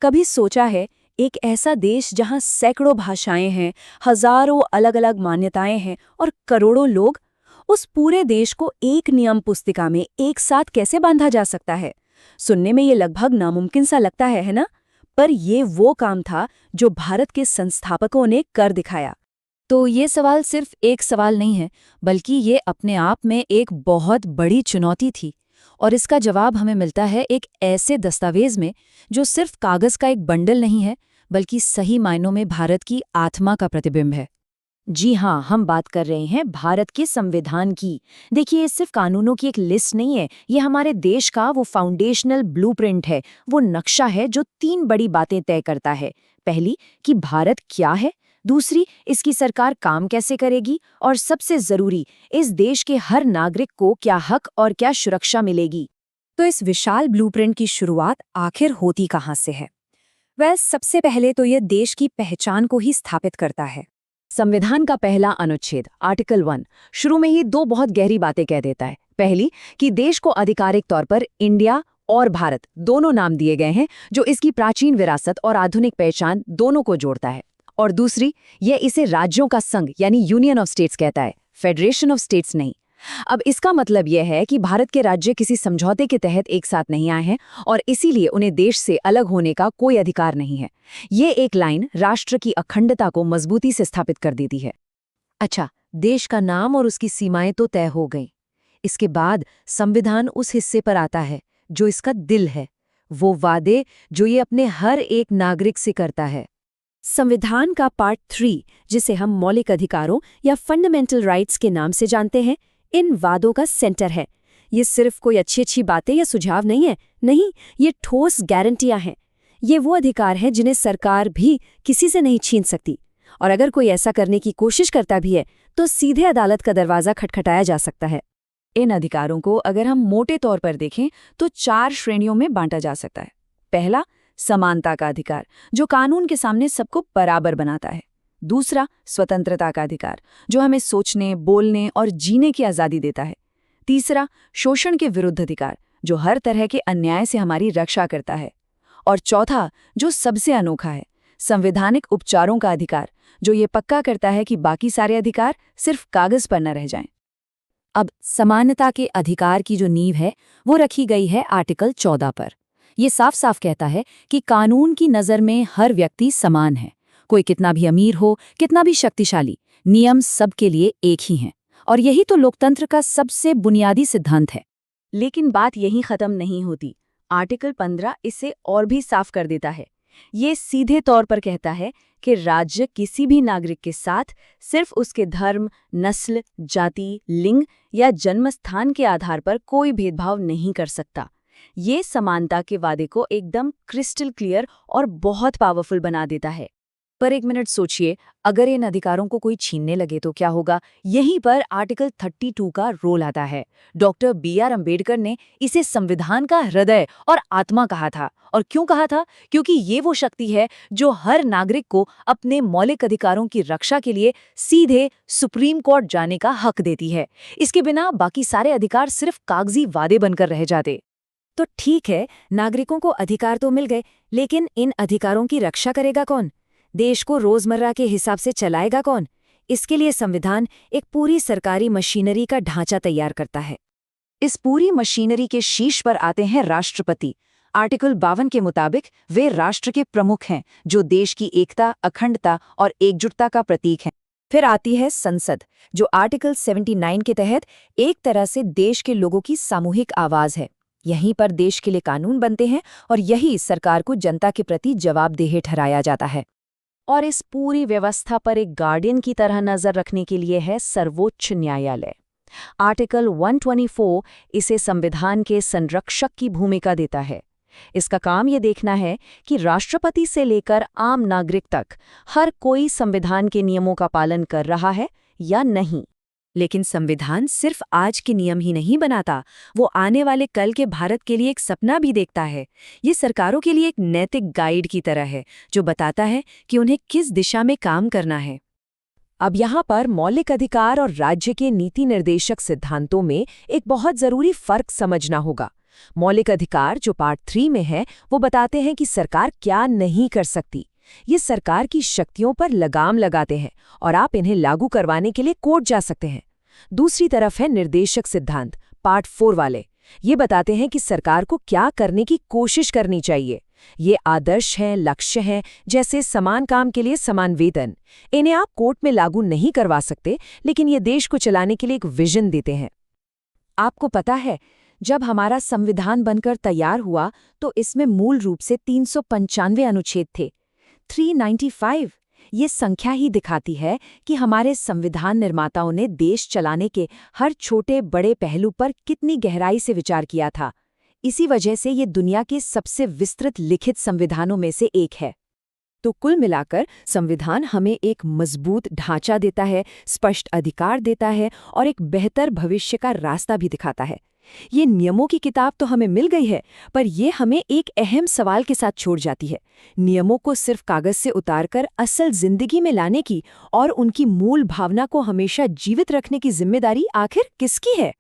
कभी सोचा है, एक ऐसा देश जहां सैकड़ों भाषाएं हैं, हजारों अलग अलग मान्यताएं हैं और करोड़ों लोग, उस पूरे देश को एक नियम पुस्तिका में एक साथ कैसे बांधा जा सकता है? सुनने में ये लगभग नामुमकिन सा लगता है ना? पर ये वो काम था जो भारत के संस्थापकों ने कर दिखाया। तो ये सवाल सिर्फ एक सवाल नहीं है, बल्कि ये अपने आप में एक बहुत बड़ी चुनौती थी। और इसका जवाब हमें मिलता है एक ऐसे दस्तावेज में जो सिर्फ कागज का एक बंडल नहीं है, बल्कि सही मायनों में भारत की आत्मा का प्रतिबिंब है। जी हाँ, हम बात कर रहे हैं भारत के संविधान की। देखिए, ये सिर्फ कानूनों की एक लिस्ट नहीं है, ये हमारे देश का वो फाउंडेशनल ब्लूप्रिंट है, वो नक्शा है जो 3 बड़ी बातें तय करता है। पहली, कि भारत क्या है। दूसरी, इसकी सरकार काम कैसे करेगी। और सबसे जरूरी, इस देश के हर नागरिक को क्या हक और क्या सुरक्षा मिलेगी। तो इस विशाल ब्लूप्रिंट की शुरुआत आखिर होती कहाँ से है? सबसे पहले तो ये देश की पहचान को ही स्थापित करता है। संविधान का पहला अनुच्छेद आर्टिकल 1 शुरू में ही 2 बहुत गहरी बातें कह देता है। पहली, कि देश को आधिकारिक तौर पर इंडिया और भारत दोनों नाम दिए गए हैं, जो इसकी प्राचीन विरासत और आधुनिक पहचान दोनों को जोड़ता है। और दूसरी, यह इसे राज्यों का संघ यानी यूनियन ऑफ स्टेट्स कहता है, फेडरेशन ऑफ स्टेट्स नहीं। अब इसका मतलब यह है कि भारत के राज्य किसी समझौते के तहत एक साथ नहीं आए हैं और इसीलिए उन्हें देश से अलग होने का कोई अधिकार नहीं है। ये एक लाइन राष्ट्र की अखंडता को मजबूती से स्थापित कर देती है। अच्छा, देश का नाम और उसकी सीमाएं तो तय हो गईं। इसके बाद संविधान उस हिस्से पर आता है जो इसका दिल है, वो वादे जो ये अपने हर एक नागरिक से करता है। संविधान का पार्ट 3, जिसे हम मौलिक अधिकारों या फंडामेंटल राइट्स के नाम से जानते हैं, इन वादों का सेंटर है। ये सिर्फ कोई अच्छी बातें या सुझाव नहीं है, नहीं, ये ठोस गारंटियां हैं। ये वो अधिकार हैं जिन्हें सरकार भी किसी से नहीं छीन सकती, और अगर कोई ऐसा करने की कोशिश करता भी है तो सीधे अदालत का दरवाजा खटखटाया जा सकता है। इन अधिकारों को अगर हम मोटे तौर पर देखें तो 4 श्रेणियों में बांटा जा सकता है। पहला, समानता का अधिकार, जो कानून के सामने सबको बराबर बनाता है। दूसरा, स्वतंत्रता का अधिकार, जो हमें सोचने, बोलने और जीने की आज़ादी देता है। तीसरा, शोषण के विरुद्ध अधिकार, जो हर तरह के अन्याय से हमारी रक्षा करता है। और चौथा, जो सबसे अनोखा है, संवैधानिक उपचारों का अधिकार, जो ये पक्का करता है कि बाकी सारे अधिकार सिर्फ कागज पर न रह जाएं। अब समानता के अधिकार की जो नींव है वो रखी गई है आर्टिकल 14 पर। ये साफ साफ कहता है कि कानून की नज़र में हर व्यक्ति समान है। कोई कितना भी अमीर हो, कितना भी शक्तिशाली, नियम सबके लिए एक ही हैं। और यही तो लोकतंत्र का सबसे बुनियादी सिद्धांत है। लेकिन बात यहीं खत्म नहीं होती। आर्टिकल 15 इसे और भी साफ कर देता है। ये सीधे तौर पर कहता है कि राज्य किसी भी नागरिक के साथ सिर्फ उसके धर्म, नस्ल, जाति, लिंग या जन्मस्थान के आधार पर कोई भेदभाव नहीं कर सकता। ये समानता के वादे को एकदम क्रिस्टल क्लियर और बहुत पावरफुल बना देता है। पर एक मिनट सोचिए, अगर इन अधिकारों को कोई छीनने लगे तो क्या होगा? यहीं पर आर्टिकल 32 का रोल आता है। डॉक्टर BR अम्बेडकर ने इसे संविधान का हृदय और आत्मा कहा था। और क्यों कहा था? क्योंकि ये वो शक्ति है जो हर नागरिक को अपने मौलिक अधिकारों की रक्षा के लिए सीधे सुप्रीम कोर्ट जाने का हक देती है। इसके बिना बाकी सारे अधिकार सिर्फ कागजी वादे बनकर रह जाते। तो ठीक है, नागरिकों को अधिकार तो मिल गए, लेकिन इन अधिकारों की रक्षा करेगा कौन? देश को रोजमर्रा के हिसाब से चलाएगा कौन? इसके लिए संविधान एक पूरी सरकारी मशीनरी का ढांचा तैयार करता है। इस पूरी मशीनरी के शीर्ष पर आते हैं राष्ट्रपति। आर्टिकल 52 के मुताबिक वे राष्ट्र के प्रमुख हैं, जो देश की एकता, अखंडता और एकजुटता का प्रतीक हैं। फिर आती है संसद, जो आर्टिकल 79 के तहत एक तरह से देश के लोगों की सामूहिक आवाज है। यहीं पर देश के लिए कानून बनते हैं और यही सरकार को जनता के प्रति जवाबदेह ठहराया जाता है। और इस पूरी व्यवस्था पर एक गार्डियन की तरह नजर रखने के लिए है सर्वोच्च न्यायालय। आर्टिकल 124 इसे संविधान के संरक्षक की भूमिका देता है। इसका काम ये देखना है कि राष्ट्रपति से लेकर आम नागरिक तक हर कोई संविधान के नियमों का पालन कर रहा है या नहीं। लेकिन संविधान सिर्फ आज के नियम ही नहीं बनाता, वो आने वाले कल के भारत के लिए एक सपना भी देखता है। ये सरकारों के लिए एक नैतिक गाइड की तरह है, जो बताता है कि उन्हें किस दिशा में काम करना है। अब यहाँ पर मौलिक अधिकार और राज्य के नीति निर्देशक सिद्धांतों में एक बहुत जरूरी फर्क समझना होगा। मौलिक अधिकार जो पार्ट 3 में है वो बताते हैं कि सरकार क्या नहीं कर सकती। ये सरकार की शक्तियों पर लगाम लगाते हैं और आप इन्हें लागू करवाने के लिए कोर्ट जा सकते हैं। दूसरी तरफ है निर्देशक सिद्धांत पार्ट 4 वाले। ये बताते हैं कि सरकार को क्या करने की कोशिश करनी चाहिए। ये आदर्श हैं, लक्ष्य हैं, जैसे समान काम के लिए समान वेतन। इन्हें आप कोर्ट में लागू नहीं करवा सकते, लेकिन ये देश को चलाने के लिए एक विजन देते हैं। आपको पता है, जब हमारा संविधान बनकर तैयार हुआ तो इसमें मूल रूप से 395 अनुच्छेद थे। 395 ये संख्या ही दिखाती है कि हमारे संविधान निर्माताओं ने देश चलाने के हर छोटे बड़े पहलू पर कितनी गहराई से विचार किया था। इसी वजह से ये दुनिया के सबसे विस्तृत लिखित संविधानों में से एक है। तो कुल मिलाकर संविधान हमें एक मजबूत ढांचा देता है, स्पष्ट अधिकार देता है और एक बेहतर भविष्य का रास्ता भी दिखाता है। ये नियमों की किताब तो हमें मिल गई है, पर ये हमें एक अहम सवाल के साथ छोड़ जाती है। नियमों को सिर्फ कागज से उतारकर असल जिंदगी में लाने की और उनकी मूल भावना को हमेशा जीवित रखने की जिम्मेदारी आखिर किसकी है?